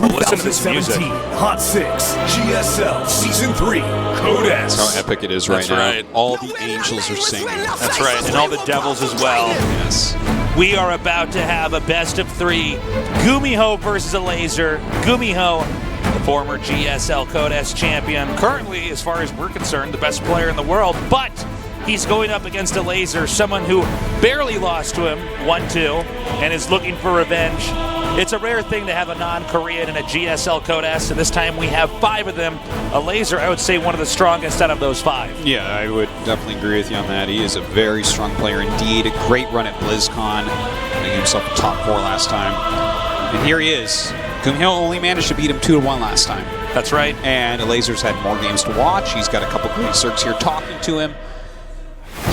Listen to this music. Hot 6, GSL Season 3, Code S. That's how epic it is right now. Right. All the angels are singing. That's right, and all the devils as well. Yes. We are about to have a best of 3. GuMiho versus Elazer. GuMiho, the former GSL Code S champion. Currently, as far as we're concerned, the best player in the world. But he's going up against Elazer, someone who barely lost to him, 1-2, and is looking for revenge. It's a rare thing to have a non-Korean in a GSL Code S, and this time we have 5 of them. Elazer, I would say, one of the strongest out of those 5. Yeah, I would definitely agree with you on that. He is a very strong player indeed. A great run at BlizzCon. Making himself a top 4 last time. And here he is. GuMiho only managed to beat him 2-1 last time. That's right. And Elazer's had more games to watch. He's got a couple great circs here talking to him.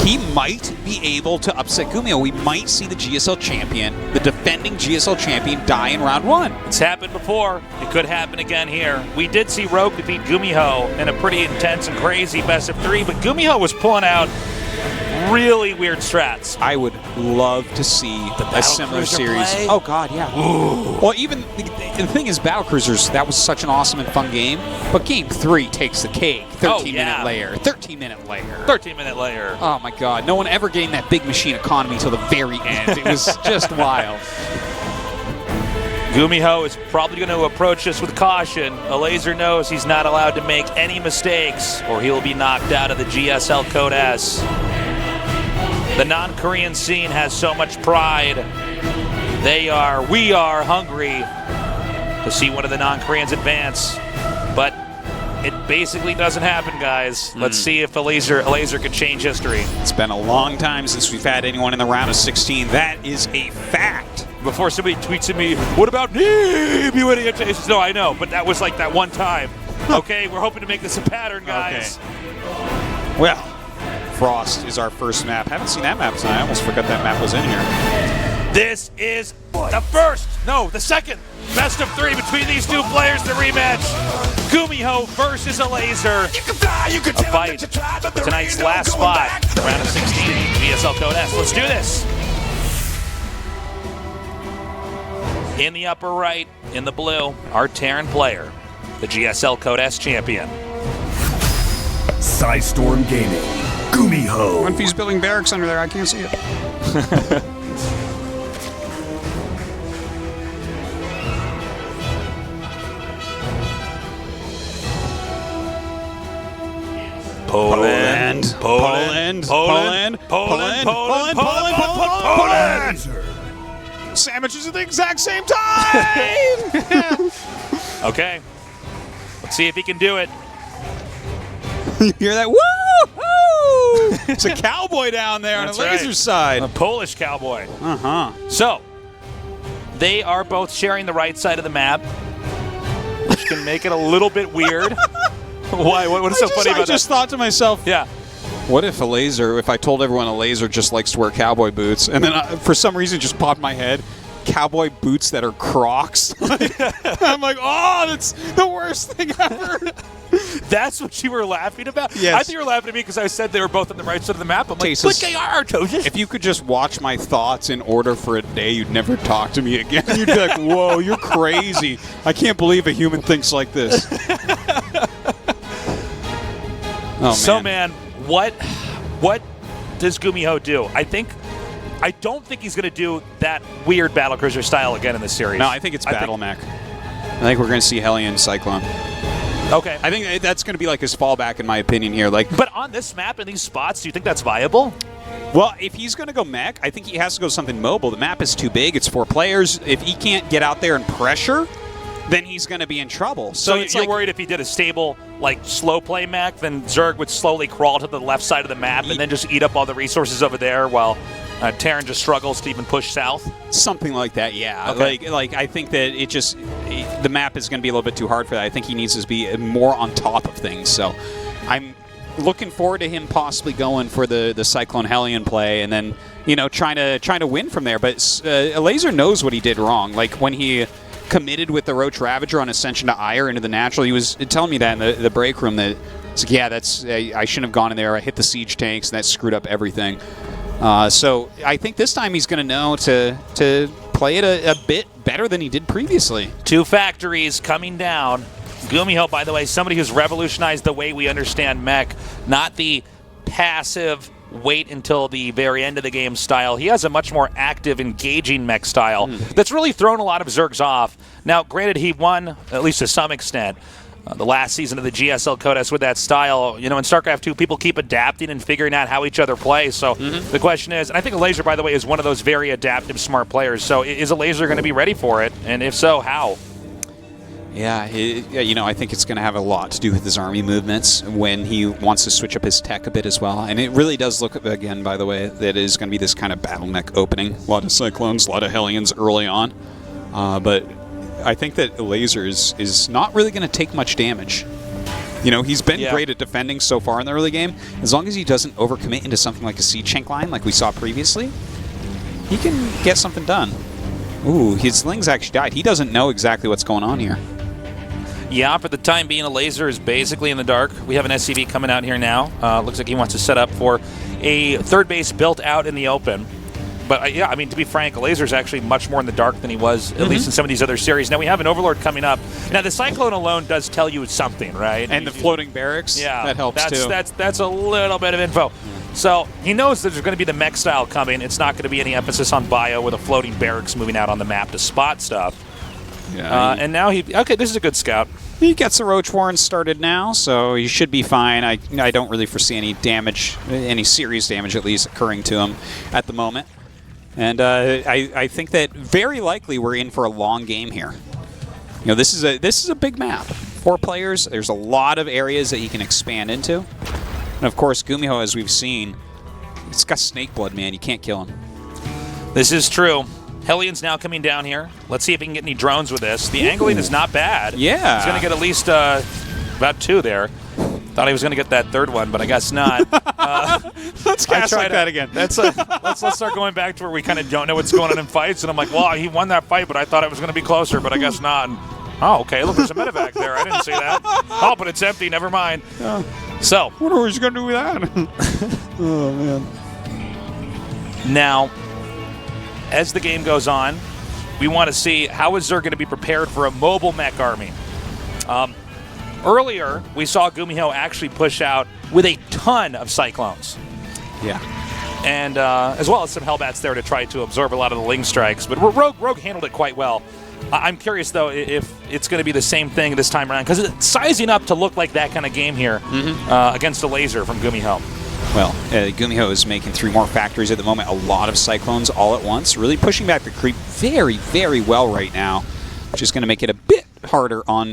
He might be able to upset GuMiho. We might see the GSL champion, the defending GSL champion, die in round 1. It's happened before. It could happen again here. We did see Rogue defeat GuMiho in a pretty intense and crazy best of 3, but GuMiho was pulling out really weird strats. I would love to see a similar series. Play? Oh, God, yeah. Ooh. Well, even the thing is, Battlecruisers, that was such an awesome and fun game, but Game 3 takes the cake. 13-minute layer. 13-minute layer. 13-minute layer. Oh, my God. No one ever gained that big machine economy till the very end. It was just wild. GuMiho is probably going to approach this with caution. Elazer knows he's not allowed to make any mistakes or he will be knocked out of the GSL Code S. The non-Korean scene has so much pride. We are hungry to see one of the non-Koreans advance. But it basically doesn't happen, guys. Let's see if Elazer can change history. It's been a long time since we've had anyone in the round of 16. That is a fact. Before somebody tweets at me, what about me? No, I know, but that was like that one time. Okay, we're hoping to make this a pattern, guys. Okay. Well, Frost is our first map. Haven't seen that map tonight. I almost forgot that map was in here. This is the second best of 3 between these 2 players. The rematch, GuMiho versus Elazer. A fight for tonight's last spot, round of 16, GSL Code S. Let's do this. In the upper right, in the blue, our Terran player, the GSL Code S champion. Psystorm Gaming, GuMiho. What if he's building barracks under there? I can't see it. Poland. Sandwiches at the exact same time! Okay. Let's see if he can do it. You hear that? Woo! It's a cowboy down there on Elazer's side. A Polish cowboy. Uh-huh. So, they are both sharing the right side of the map, which can make it a little bit weird. Why? What is so funny about that? I just thought to myself, yeah. What if if I told everyone Elazer just likes to wear cowboy boots, and then for some reason just popped in my head, cowboy boots that are Crocs? I'm like, oh, that's the worst thing ever. That's what you were laughing about? Yes. I think you were laughing at me because I said they were both on the right side of the map. I'm like, Tases, but they are, Tosis. If you could just watch my thoughts in order for a day, you'd never talk to me again. You'd be like, whoa, you're crazy. I can't believe a human thinks like this. Oh, man. So, man, what does GuMiho do? I don't think he's going to do that weird battlecruiser style again in this series. No, I think it's Battle Mech. I think we're going to see Hellion Cyclone. Okay. I think that's going to be like his fallback, in my opinion, here. But on this map, in these spots, do you think that's viable? Well, if he's going to go mech, I think he has to go something mobile. The map is too big. It's 4 players. If he can't get out there and pressure, then he's going to be in trouble. So you're worried if he did a stable, slow play mech, then Zerg would slowly crawl to the left side of the map and then just eat up all the resources over there while Terran just struggles to even push south? Something like that, yeah. Okay. I think that the map is going to be a little bit too hard for that. I think he needs to be more on top of things. So I'm looking forward to him possibly going for the Cyclone Hellion play and then, trying to win from there. But Elazer knows what he did wrong. Like when he committed with the Roach Ravager on Ascension to Ire into the natural, he was telling me that in the break room that it's like, yeah, I shouldn't have gone in there. I hit the siege tanks and that screwed up everything. So I think this time he's going to know to play it a bit better than he did previously. 2 factories coming down. GuMiho, by the way, somebody who's revolutionized the way we understand mech, not the passive wait until the very end of the game style. He has a much more active, engaging mech style that's really thrown a lot of Zergs off. Now, granted, he won, at least to some extent, the last season of the GSL Codex with that style. You know, in StarCraft 2, people keep adapting and figuring out how each other plays. So the question is, and I think Elazer, by the way, is one of those very adaptive, smart players. So is Elazer going to be ready for it? And if so, how? Yeah, you know, I think it's going to have a lot to do with his army movements when he wants to switch up his tech a bit as well. And it really does look, again, by the way, that it is going to be this kind of battle mech opening. A lot of Cyclones, a lot of Hellions early on. But I think that Elazer is not really going to take much damage. You know, he's been great at defending so far in the early game. As long as he doesn't overcommit into something like a siege tank line like we saw previously, he can get something done. Ooh, his Lings actually died. He doesn't know exactly what's going on here. Yeah, for the time being, Elazer is basically in the dark. We have an SCV coming out here now. Looks like he wants to set up for a third base built out in the open. But yeah, I mean, to be frank, Elazer is actually much more in the dark than he was, at least in some of these other series. Now, we have an Overlord coming up. Now, the Cyclone alone does tell you something, right? And the floating barracks, that helps too. That's a little bit of info. So he knows that there's going to be the mech style coming. It's not going to be any emphasis on bio with a floating barracks moving out on the map to spot stuff. Yeah, and now okay, this is a good scout. He gets the Roach Warren started now, so he should be fine. I don't really foresee any damage, any serious damage at least, occurring to him at the moment. And I think that very likely we're in for a long game here. You know, this is a big map. 4 players. There's a lot of areas that he can expand into. And of course, GuMiho, as we've seen, it's got snake blood, man. You can't kill him. This is true. Hellion's now coming down here. Let's see if he can get any drones with this. The angling is not bad. Yeah. He's going to get at least about 2 there. Thought he was going to get that 3rd one, but I guess not. Let's cast like that again. Let's start going back to where we kind of don't know what's going on in fights. And I'm like, well, he won that fight, but I thought it was going to be closer, but I guess not. And, oh, okay. Look, there's a medevac there. I didn't see that. Oh, but it's empty. Never mind. So. What are we going to do with that? Oh, man. Now, as the game goes on, we want to see how is Zerg going to be prepared for a mobile mech army. Earlier, we saw GuMiho actually push out with a ton of Cyclones. Yeah. And as well as some Hellbats there to try to absorb a lot of the Ling strikes. But Rogue handled it quite well. I'm curious, though, if it's going to be the same thing this time around, because it's sizing up to look like that kind of game here against Elazer from GuMiho. Well, GuMiho is making 3 more factories at the moment. A lot of Cyclones all at once. Really pushing back the creep very, very well right now, which is going to make it a bit harder on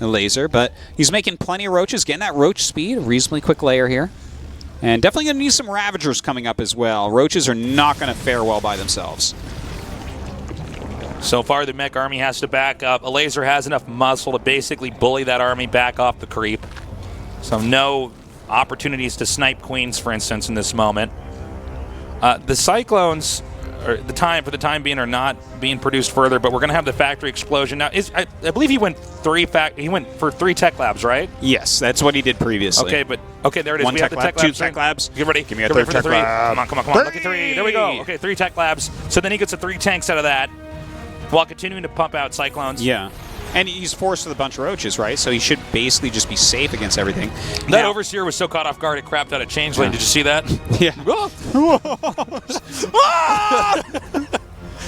Elazer. But he's making plenty of Roaches, getting that Roach speed, a reasonably quick layer here. And definitely going to need some Ravagers coming up as well. Roaches are not going to fare well by themselves. So far, the mech army has to back up. Elazer has enough muscle to basically bully that army back off the creep. So no opportunities to snipe queens, for instance, in this moment. The Cyclones, for the time being, are not being produced further, but we're going to have the factory explosion. Now, I believe he went for 3 tech labs, right? Yes, that's what he did previously. Okay, there it is. 1 we tech have the lab, tech labs. 2 tech labs. Get ready. Give me a 3rd tech lab. Come on. Look at 3. There we go. Okay, 3 tech labs. So then he gets the 3 tanks out of that while continuing to pump out Cyclones. Yeah. And he's forced with a bunch of Roaches, right? So he should basically just be safe against everything. That Overseer was so caught off guard it crapped out a changeling. Did you see that? Yeah.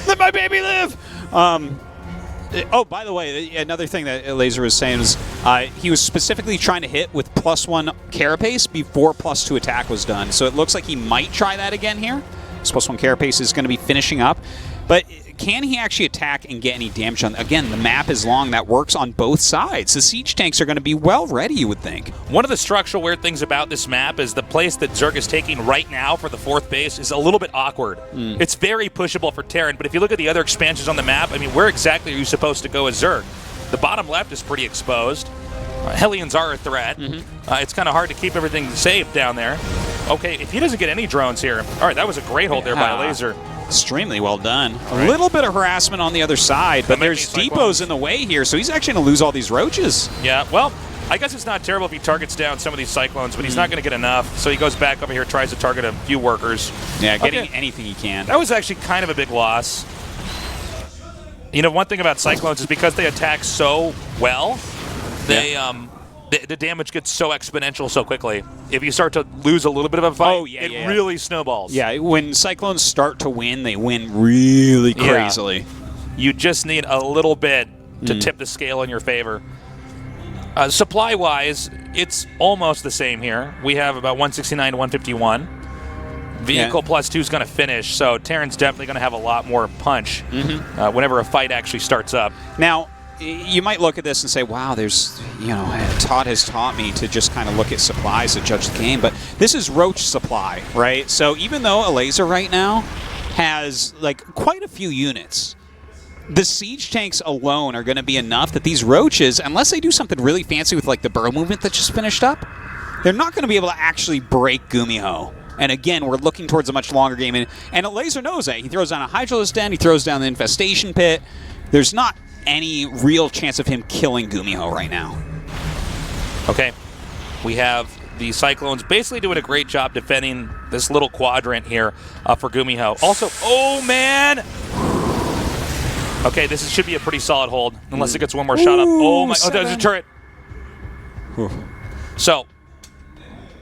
Let my baby live! Oh, by the way, another thing that Elazer was saying was he was specifically trying to hit with +1 carapace before +2 attack was done. So it looks like he might try that again here. This +1 carapace is going to be finishing up. But can he actually attack and get any damage on? Again, the map is long. That works on both sides. The siege tanks are going to be well ready, you would think. One of the structural weird things about this map is the place that Zerg is taking right now for the 4th base is a little bit awkward. It's very pushable for Terran, but if you look at the other expansions on the map, I mean, where exactly are you supposed to go as Zerg? The bottom left is pretty exposed. Hellions are a threat. It's kind of hard to keep everything safe down there. Okay, if he doesn't get any drones here. All right, that was a great hold there by Elazer. Extremely well done. A little bit of harassment on the other side, but there's depots in the way here, so he's actually going to lose all these Roaches. Yeah, well, I guess it's not terrible if he targets down some of these Cyclones, but he's not going to get enough, so he goes back over here, tries to target a few workers. Yeah, getting anything he can. That was actually kind of a big loss. You know, one thing about Cyclones is because they attack so well, they the damage gets so exponential so quickly. If you start to lose a little bit of a fight, it really snowballs. Yeah, when Cyclones start to win, they win really crazily. Yeah. You just need a little bit to tip the scale in your favor. Supply-wise, it's almost the same here. We have about 169 to 151. Vehicle plus 2 is going to finish, so Terran's definitely going to have a lot more punch whenever a fight actually starts up. Now, you might look at this and say, wow, there's, Todd has taught me to just kind of look at supplies to judge the game, but this is Roach supply, right? So even though Elazer right now has, like, quite a few units, the siege tanks alone are going to be enough that these Roaches, unless they do something really fancy with, like, the burrow movement that just finished up, they're not going to be able to actually break GuMiho. And again, we're looking towards a much longer game. And Elazer knows that. He throws down a Hydralisk Den, he throws down the Infestation Pit. There's not any real chance of him killing GuMiho right now. Okay. We have the Cyclones basically doing a great job defending this little quadrant here for GuMiho. Also, oh man! Okay, this should be a pretty solid hold, unless it gets one more shot up. Oh my, there's a turret. So,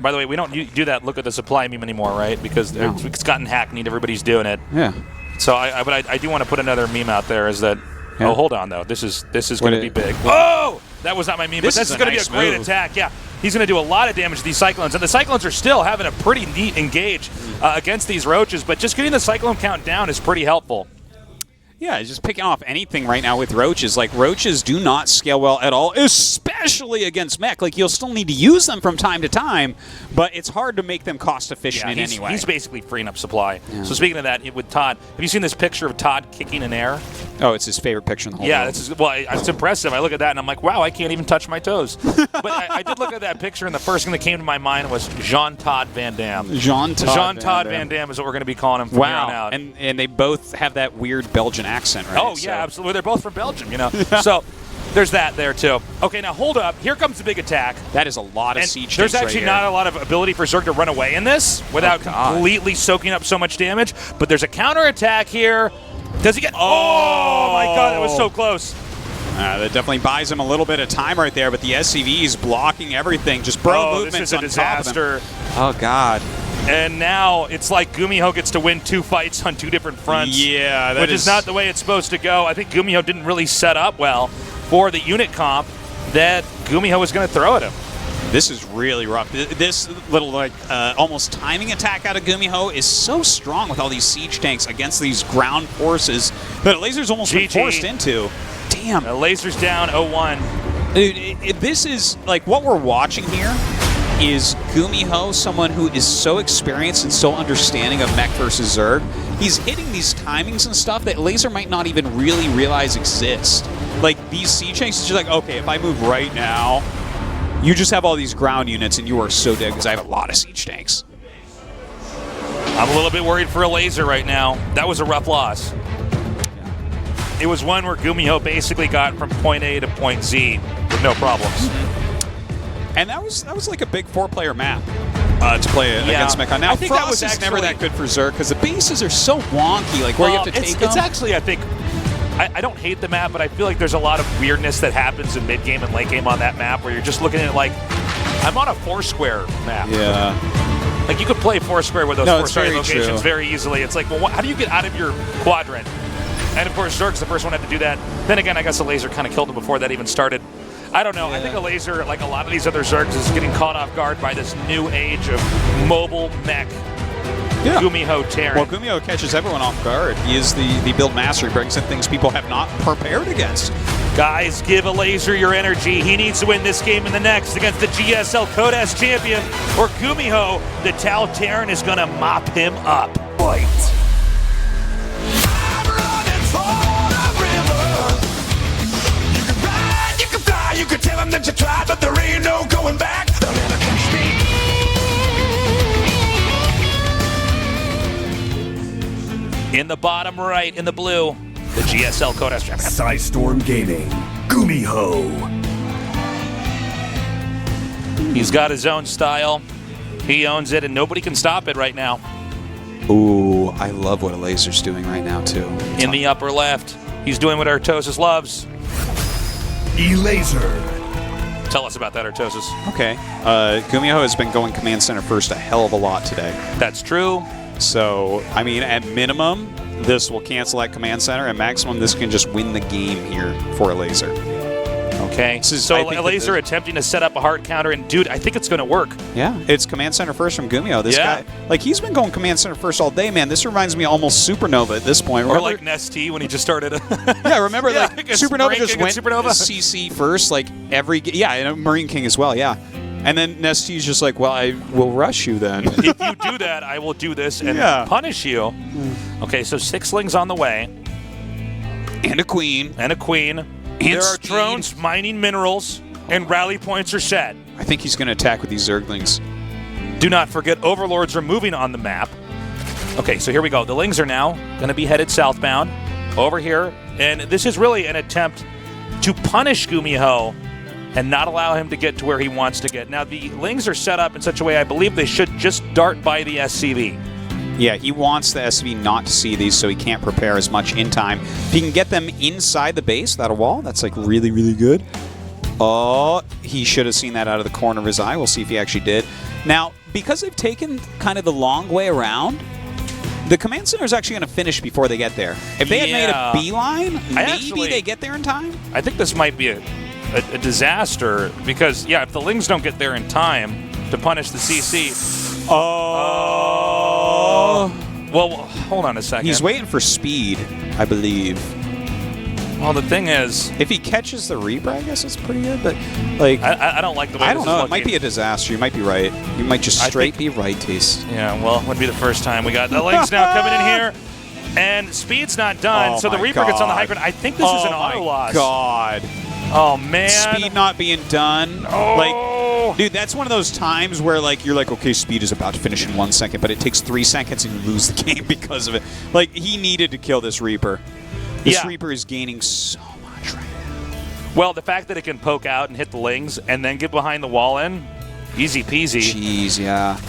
by the way, we don't do that look at the supply meme anymore, right? Because it's gotten hackneyed, everybody's doing it. Yeah. So I do want to put another meme out there is that, oh, hold on, though. This is going to be big. Oh! That was not my meme, but this is going to be a great attack. Yeah, he's going to do a lot of damage to these Cyclones. And the Cyclones are still having a pretty neat engage against these Roaches, but just getting the Cyclone count down is pretty helpful. Yeah, just picking off anything right now with Roaches. Like, Roaches do not scale well at all, especially against mech. Like, you'll still need to use them from time to time, but it's hard to make them cost-efficient in any way. He's basically freeing up supply. Yeah. So speaking of that, with Todd, have you seen this picture of Todd kicking in air? Oh, it's his favorite picture in the whole world. Yeah, it's impressive. I look at that, and I'm like, wow, I can't even touch my toes. But I did look at that picture, and the first thing that came to my mind was Jean-Todd Van Damme. Jean-Todd Van Damme is what we're going to be calling him from here on out. And they both have that weird Belgian accent, right? Oh, yeah, absolutely. They're both from Belgium, So there's that there, too. Okay, now hold up. Here comes the big attack. That is a lot of siege There's tanks actually not a lot of ability for Zerg to run away in this without completely soaking up so much damage. But there's a counterattack here. Does he get... Oh, my God, that was so close. That definitely buys him a little bit of time right there, but the SCV is blocking everything. Just movements this is a disaster. Oh, God. And now it's like GuMiho gets to win 2 fights on 2 different fronts. Yeah, which is not the way it's supposed to go. I think GuMiho didn't really set up well for the unit comp that GuMiho was going to throw at him. This is really rough. This little, almost timing attack out of GuMiho is so strong with all these siege tanks against these ground forces that Elazer's almost been forced into. Damn. Elazer's down 0-1. Dude, this is, like, what we're watching here is GuMiho, someone who is so experienced and so understanding of mech versus Zerg. He's hitting these timings and stuff that Elazer might not even really realize exist. Like, these siege tanks, it's just like, okay, if I move right now, you just have all these ground units and you are so dead because I have a lot of siege tanks. I'm a little bit worried for Elazer right now. That was a rough loss. It was one where GuMiho basically got from point A to point Z with no problems. And that was like a big 4-player map to play against Mechon. Now, I think that was never that good for Zerg because the bases are so wonky, like where you have to take them. It's actually, I think, I don't hate the map, but I feel like there's a lot of weirdness that happens in mid-game and late-game on that map where you're just looking at it like, I'm on a 4-square map. Yeah. Like, you could play 4-square with those 4-square locations very easily. It's like, well, how do you get out of your quadrant? And, of course, Zerg's the first one to have to do that. Then again, I guess Elazer kind of killed him before that even started. I don't know. Yeah. I think Elazer, like a lot of these other Zergs, is getting caught off guard by this new age of mobile mech GuMiho Terran. Well, GuMiho catches everyone off guard. He is the build master. He brings in things people have not prepared against. Guys, give Elazer your energy. He needs to win this game and the next against the GSL Code S champion, or GuMiho. The Tau Terran is going to mop him up. Fight. You could tell them that you tried, but there ain't no going back. They'll never catch me. In the bottom right, in the blue, the GSL Code S champion. Psystorm Gaming, GuMiho. He's got his own style. He owns it, and nobody can stop it right now. Ooh, I love what Elazer's doing right now, too. In the upper left, He's doing what Artosis loves. Elazer. Tell us about that, Artosis. Okay. GuMiho has been going command center first a hell of a lot today. That's true. So, I mean, at minimum, this will cancel that command center. At maximum, this can just win the game here for Elazer. Okay. So Elazer attempting to set up a hard counter, and dude, I think it's going to work. Yeah, it's command center first from GuMiho. This guy, like, he's been going command center first all day, man. This reminds me almost Supernova at this point. Or like Nesty when he just started. Yeah, remember, like, Supernova just went Supernova. CC first, like, and Marine King as well, yeah. And then Nesty's just like, well, I will rush you then. If you do that, I will do this and punish you. Okay, so 6 lings on the way. And a queen. And a queen. There are drones mining minerals, and rally points are set. I think he's going to attack with these Zerglings. Do not forget, Overlords are moving on the map. Okay, so here we go. The Lings are now going to be headed southbound over here, and this is really an attempt to punish GuMiho and not allow him to get to where he wants to get. Now, the Lings are set up in such a way I believe they should just dart by the SCV. Yeah, he wants the SV not to see these so he can't prepare as much in time. If he can get them inside the base without a wall, that's like really, really good. Oh, he should have seen that out of the corner of his eye. We'll see if he actually did. Now, because they've taken kind of the long way around, the command center is actually going to finish before they get there. If they had made a beeline, maybe they get there in time. I think this might be a disaster because, yeah, if the Lings don't get there in time to punish the CC... Well, hold on a second. He's waiting for speed, I believe. Well, the thing is... If he catches the Reaper, I guess it's pretty good, but, like... I don't like the way I don't know. It might be a disaster. You might be right. You might just straight be right, Taste. Yeah, well, it wouldn't be the first time. We got the Lings now coming in here, and speed's not done, so the Reaper gets on the high ground. I think this is an auto loss. Oh, my God. Oh, man. Speed not being done. Oh. Like, dude, that's one of those times where, like, you're like, okay, speed is about to finish in 1 second, but it takes 3 seconds and you lose the game because of it. Like, he needed to kill this Reaper. This Reaper is gaining so much right now. Well, the fact that it can poke out and hit the Lings and then get behind the wall in, easy peasy. Jeez, yeah.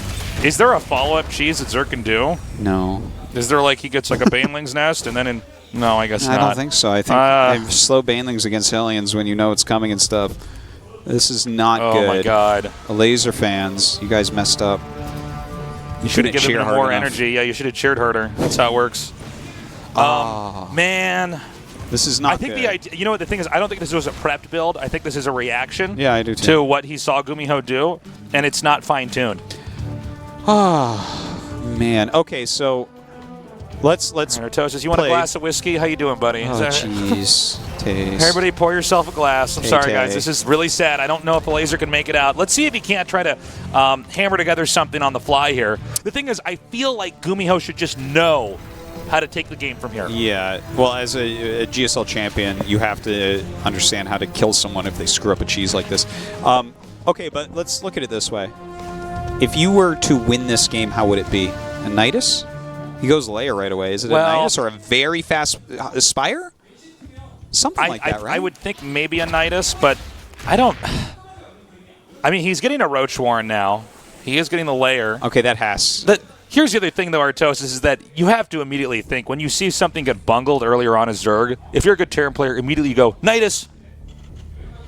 Is there a follow-up cheese that Zerk can do? No. Is there, like, he gets, like, a Baneling's nest and then in... No, I guess not. I don't think so. I think they have slow Banelings against Hellions when you know it's coming and stuff. This is not good. Oh, my God. Elazer fans, you guys messed up. You should have given him more enough. energy. Yeah, you should have cheered harder. That's how it works. Man. This is not good. The idea, you know what the thing is? I don't think this was a prepped build. I think this is a reaction I do too. to what he saw GuMiho do, and it's not fine-tuned. Oh, man. Okay, so... Let's Artosis, you want a glass of whiskey? How you doing, buddy? Oh, jeez. Taste. Everybody pour yourself a glass. I'm sorry, guys. This is really sad. I don't know if Elazer can make it out. Let's see if he can't try to hammer together something on the fly here. The thing is, I feel like GuMiho should just know how to take the game from here. Yeah. Well, as a GSL champion, you have to understand how to kill someone if they screw up a cheese like this. Okay, but let's look at it this way. If you were to win this game, how would it be? A Nidus? He goes layer right away. Is it a Nidus or a very fast Spire? Something like that, right? I would think maybe a Nidus, but I don't... I mean, he's getting a Roach Warren now. He is getting the layer. Okay, that has... Here's the other thing, though, Artosis, is that you have to immediately think, when you see something get bungled earlier on as Zerg, if you're a good Terran player, immediately you go, Nidus!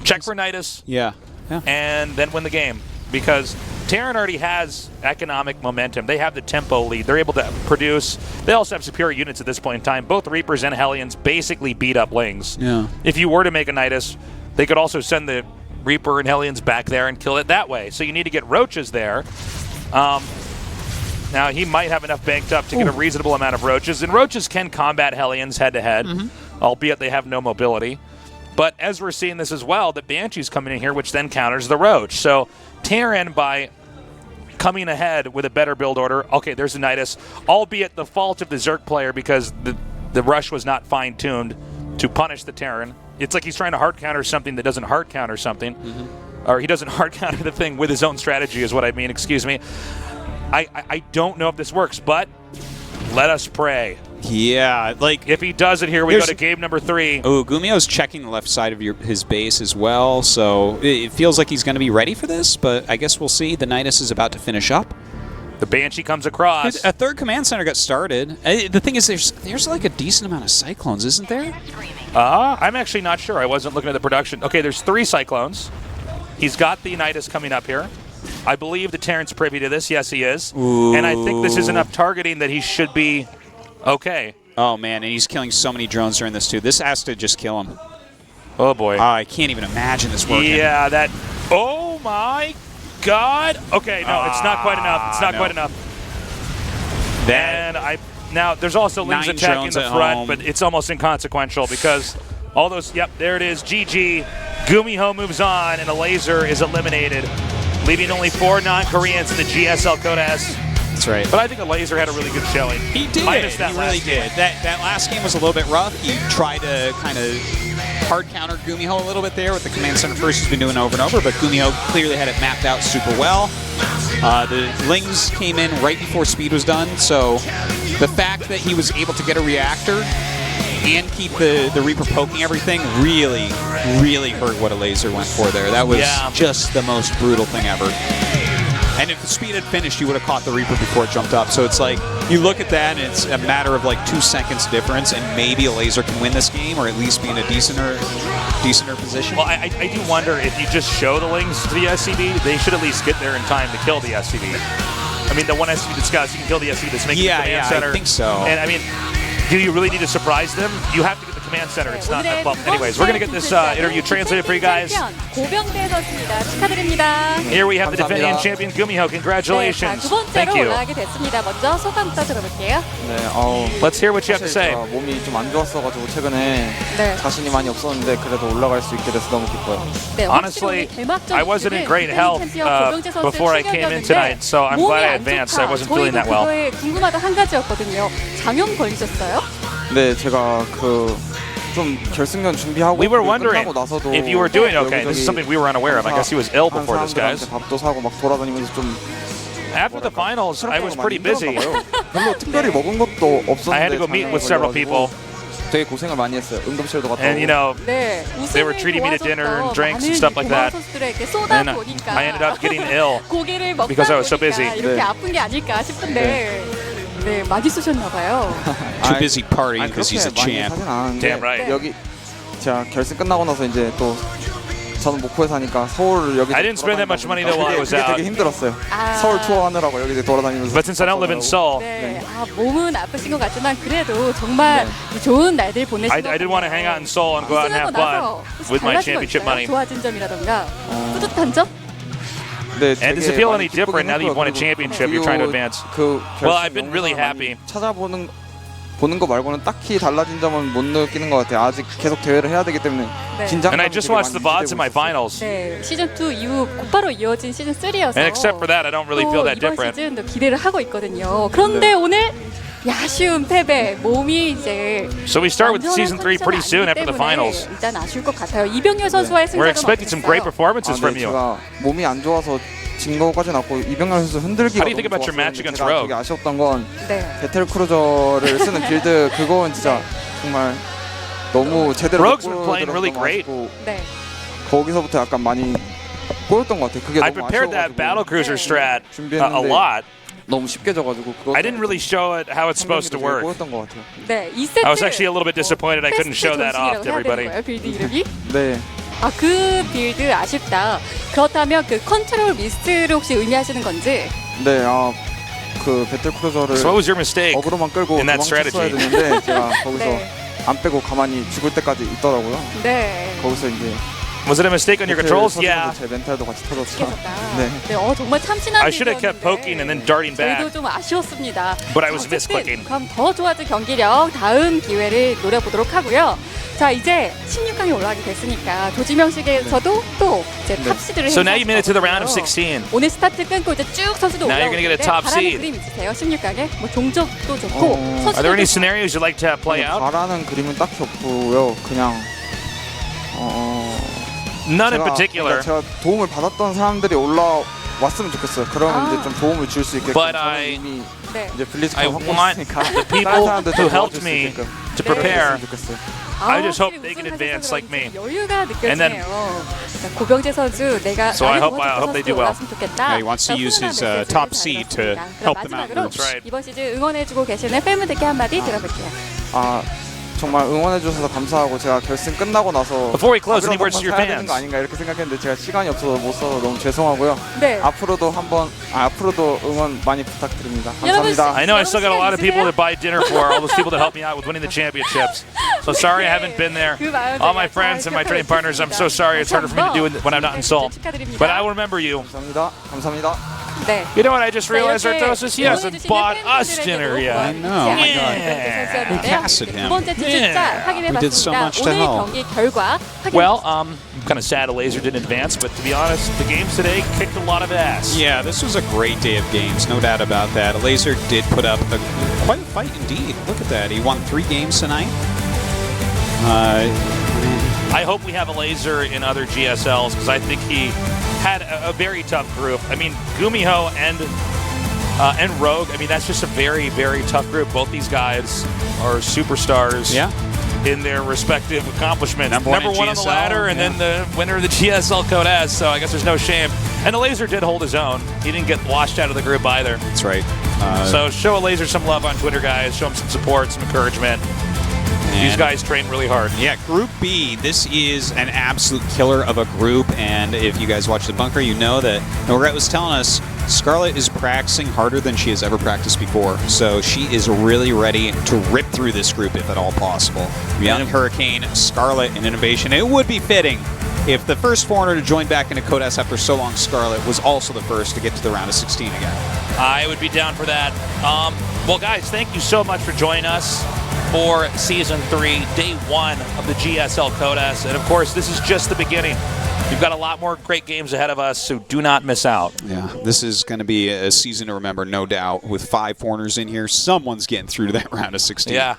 Check for Nidus. Yeah. And then win the game. Because Terran already has economic momentum. They have the tempo lead. They're able to produce. They also have superior units at this point in time. Both Reapers and Hellions basically beat up Lings. Yeah. If you were to make a Nidus, they could also send the Reaper and Hellions back there and kill it that way. So you need to get Roaches there. Now, he might have enough banked up to get a reasonable amount of Roaches. And Roaches can combat Hellions head-to-head, albeit they have no mobility. But as we're seeing this as well, the Banshee's coming in here, which then counters the Roach. So Terran, by coming ahead with a better build order, okay, there's a Nidus, albeit the fault of the Zerg player because the rush was not fine-tuned to punish the Terran. It's like he's trying to hard counter something that doesn't hard counter something. Or he doesn't hard counter the thing with his own strategy is what I mean, excuse me. I don't know if this works, but let us pray. Yeah, like... If he does it here, we go to game number 3. Oh, GuMiho's checking the left side of his base as well, so it feels like he's going to be ready for this, but I guess we'll see. The Nidus is about to finish up. The Banshee comes across. A third command center got started. The thing is, there's like a decent amount of Cyclones, isn't there? I'm actually not sure. I wasn't looking at the production. Okay, there's 3 Cyclones. He's got the Unitas coming up here. I believe the Terran's privy to this. Yes, he is. Ooh. And I think this is enough targeting that he should be okay. Oh, man, and he's killing so many drones during this, too. This has to just kill him. Oh, boy. I can't even imagine this working. Yeah, that... Oh, my God. Okay, no, it's not quite enough. It's not quite enough. Now, there's also Lings 9 attacking drones the at front, home. but it's almost inconsequential because all those... Yep, there it is. GG. GuMiho moves on, and Elazer is eliminated, leaving only 4 non-Koreans in the GSL Code S. That's right. But I think Elazer had a really good showing. He did. Minus that he really did. That last game was a little bit rough. He tried to kind of hard counter GuMiho a little bit there with the command center first. He's been doing over and over, but GuMiho clearly had it mapped out super well. The Lings came in right before speed was done, so the fact that he was able to get a reactor and keep the Reaper poking everything really, really hurt what Elazer went for there. That was just the most brutal thing ever. And if the speed had finished, you would have caught the Reaper before it jumped up. So it's like, you look at that, and it's a matter of like 2 seconds difference, and maybe Elazer can win this game, or at least be in a decenter position. Well, I do wonder if you just show the Lings to the SCV, they should at least get there in time to kill the SCV. I mean, the one SCV that's got, you can kill the SCV that's making the command center. I think so. And I mean, do you really need to surprise them? You have to get the command center. It's not. Well, anyways, we're gonna get this interview translated for you guys. Here we have the defending champion GuMiho. Congratulations. Thank you. Let's hear what you have to say. 몸이 좀 안 좋았어가지고 최근에 자신이 많이 없었는데 그래도 올라갈 수 있게 돼서 너무 기뻐요. Honestly, I wasn't in great health before I came in tonight, so I'm glad I advanced. I wasn't feeling that well. 궁금하다 한 가지였거든요. 장염 걸리셨어요? 네, 제가 좀 결승전 준비하고 We were wondering 끝나고 나서도 if you were doing okay. This is something we were unaware of. I guess he was ill before this, guys. 밥도 사고 막 돌아다니면서 좀 After the finals, I was pretty busy. 별로 특별히 먹은 것도 없었는데 I had to go meet with several people. 되게 고생을 많이 했어요. 응급실도 갔다 And you know, they were treating me to dinner and drinks and stuff like that. And I ended up getting ill because I was so busy. 이렇게 아픈 게 아닐까 싶은데 네, 많이 쏘셨나 봐요. Too busy partying because he's a champ. Damn right. 여기 제가 결승 끝나고 나서 이제 또 저는 목포에 사니까 서울 여기 I didn't spend that much money though while I was out. 되게 힘들었어요. 서울 투어하느라고 여기 돌아다니면서. But since I don't live in Seoul, 네, 몸은 아프신 것 같지만 그래도 정말 좋은 날들 보내신 것 같아요. I did want to hang out in Seoul and go out and have fun with my championship money. 좋아진 점이라던가 뿌듯한 점? And does it feel any different now that you've won a championship? You're trying to advance. Well, I've been really happy. 보는 거 말고는 딱히 달라진 점은 못 느끼는 것 같아요. 아직 계속 대회를 해야 되기 때문에 긴장감이 And I just watched the VODs in my finals. 네, 시즌 2 이후 곧바로 이어진 시즌 3여서. And except for that, I don't really feel that 이번 different. 시즌도 기대를 하고 있거든요. 그런데 오늘 아쉬운 패배, 몸이 이제 So we start with season 3 pretty soon after the finals. 일단 아쉬울 것 같아요. 이병렬 선수와의 승자는 We're expecting some great performances from you. 제가 몸이 안 좋아서 진 거까지는 않고 이병렬 선수 흔들기가 How do you think about your match against 제가 Rogue? 되게 아쉬웠던 건 배틀 크루저를 쓰는 빌드 그건 진짜 정말 너무 제대로 Rogue's been playing really great. 네. 거기서부터 약간 많이 꼬였던 것 같아요. 그게 I 너무 prepared that battlecruiser strat a 준비했는데 lot. 너무 쉽게 져가지고 I didn't really show it how it's supposed to work. 꼬였던 것 같아요. 네, 2세트 I was actually a little bit disappointed I couldn't show that off to everybody. 빌드 이름이? 네. 아, 그 빌드 아쉽다. 그렇다면 그 컨트롤 미스를 혹시 의미하시는 건지? 네, 그 배틀 크루저를 So what was your mistake 어그로만 끌고 in that 도망쳤어야 strategy? 되는데 제가 거기서 네. 안 빼고 가만히 죽을 때까지 있더라고요. 네. 거기서 이제 Was it a mistake on your controls? Yeah. 제 멘탈도 같이 터졌죠. 네. 네, 정말 참신한 I should have kept poking and then darting back. 저희도 좀 아쉬웠습니다. But I was 어쨌든 misclicking. 그럼 더 좋아진 경기력 다음 기회를 노려보도록 하고요. 자, 이제 16강에 올라가게 됐으니까 조지명식에서도 또 이제 탑시드를 So now you made it to the round of 16. 오늘 스타트 끊고 이제 쭉 선수도 Now you're gonna get a 올라오는데 top 바라는 seed. 그림 있으세요? 16강에 뭐 종족도 좋고 Are there any scenarios you'd like to play out? 바라는 그림은 딱히 없고요. 그냥 None in particular. 제가 도움을 받았던 사람들이 올라왔으면 좋겠어요. 그러면 이제 좀 도움을 줄 수 있게끔. But 저는 이미 네. 이제 빌리즈 I want the people who helped me to prepare I just hope they can advance like me. 여유가 And then- 느껴지네요. 고병재 선수 내가 So I 나를 hope- I hope they do 선수로 well. 올랐으면 좋겠다. Yeah, he wants to use his top seed to help them out. 마지막으로 That's right. 이번 시즌 응원해주고 계시는 팬분들께 한마디 들어볼게요. 아 정말 응원해 주셔서 감사하고 제가 결승 끝나고 나서 Before we close, any 그런 words to 것만 your 사야 되는 fans? 거 아닌가 이렇게 생각했는데 제가 시간이 없어서 못 써서 너무 죄송하고요. 네. 앞으로도 응원 많이 부탁드립니다. 여러분, 감사합니다. I know I still got a lot of people to buy dinner for, all those people that helped me out with winning the championships. So sorry I haven't been there. All my friends and my training partners, I'm so sorry. It's harder for me to do it when I'm not in Seoul. But I will remember you. 감사합니다. 네. You know what I just realized, 이렇게 Artosis? He hasn't 응원해주시는 bought us 팬분들에게도 dinner 고마운 yet. I know. Oh my 인사 God. 선수였는데요. We casted him. 두 번째 진출자 We did so 확인해봤습니다. much to 오늘 help. 경기 결과 Well, I'm kind of sad Elazer didn't advance, but to be honest, the games today kicked a lot of ass. Yeah, this was a great day of games, no doubt about that. Elazer did put up quite a fight indeed. Look at that. He won 3 games tonight. I hope we have Elazer in other GSLs because I think he had a very tough group. I mean, GuMiho and Rogue, I mean, that's just a very, very tough group. Both these guys are superstars. Yeah. In their respective accomplishments. Number one in on the GSL, ladder, and then the winner of the GSL Code S. So I guess there's no shame. And Elazer did hold his own. He didn't get washed out of the group either. That's right. So show Elazer some love on Twitter, guys. Show him some support, some encouragement. These guys train really hard. Yeah, Group B, this is an absolute killer of a group, and if you guys watch The Bunker, you know that Norette was telling us Scarlett is practicing harder than she has ever practiced before, so she is really ready to rip through this group if at all possible. Young Hurricane, Scarlett, and Innovation. It would be fitting if the first foreigner to join back into Code S after so long, Scarlett, was also the first to get to the round of 16 again. I would be down for that. Well, guys, thank you so much for joining us for Season 3, Day 1 of the GSL Code S. And, of course, this is just the beginning. We've got a lot more great games ahead of us, so do not miss out. Yeah, this is going to be a season to remember, no doubt. With 5 foreigners in here, someone's getting through to that round of 16. Yeah.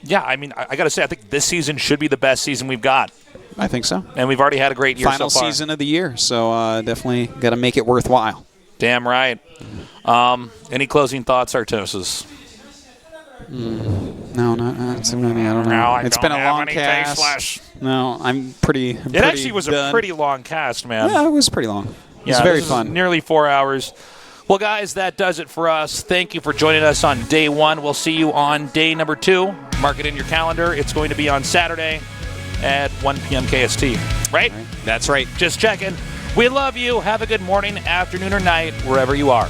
Yeah, I mean, I got to say, I think this season should be the best season we've got. I think so. And we've already had a great year Final so far. season of the year, so definitely got to make it worthwhile. Damn right. Any closing thoughts, Artosis? No, not so many. I don't know. No, I It's don't been a have long any cast. taste. No, I'm pretty. It actually was a pretty long cast, man. Yeah, it was pretty long. It was very this is fun. Nearly 4 hours. Well, guys, that does it for us. Thank you for joining us on Day 1. We'll see you on Day number 2. Mark it in your calendar. It's going to be on Saturday at 1 p.m. KST. Right? That's right. Just checking. We love you. Have a good morning, afternoon, or night, wherever you are.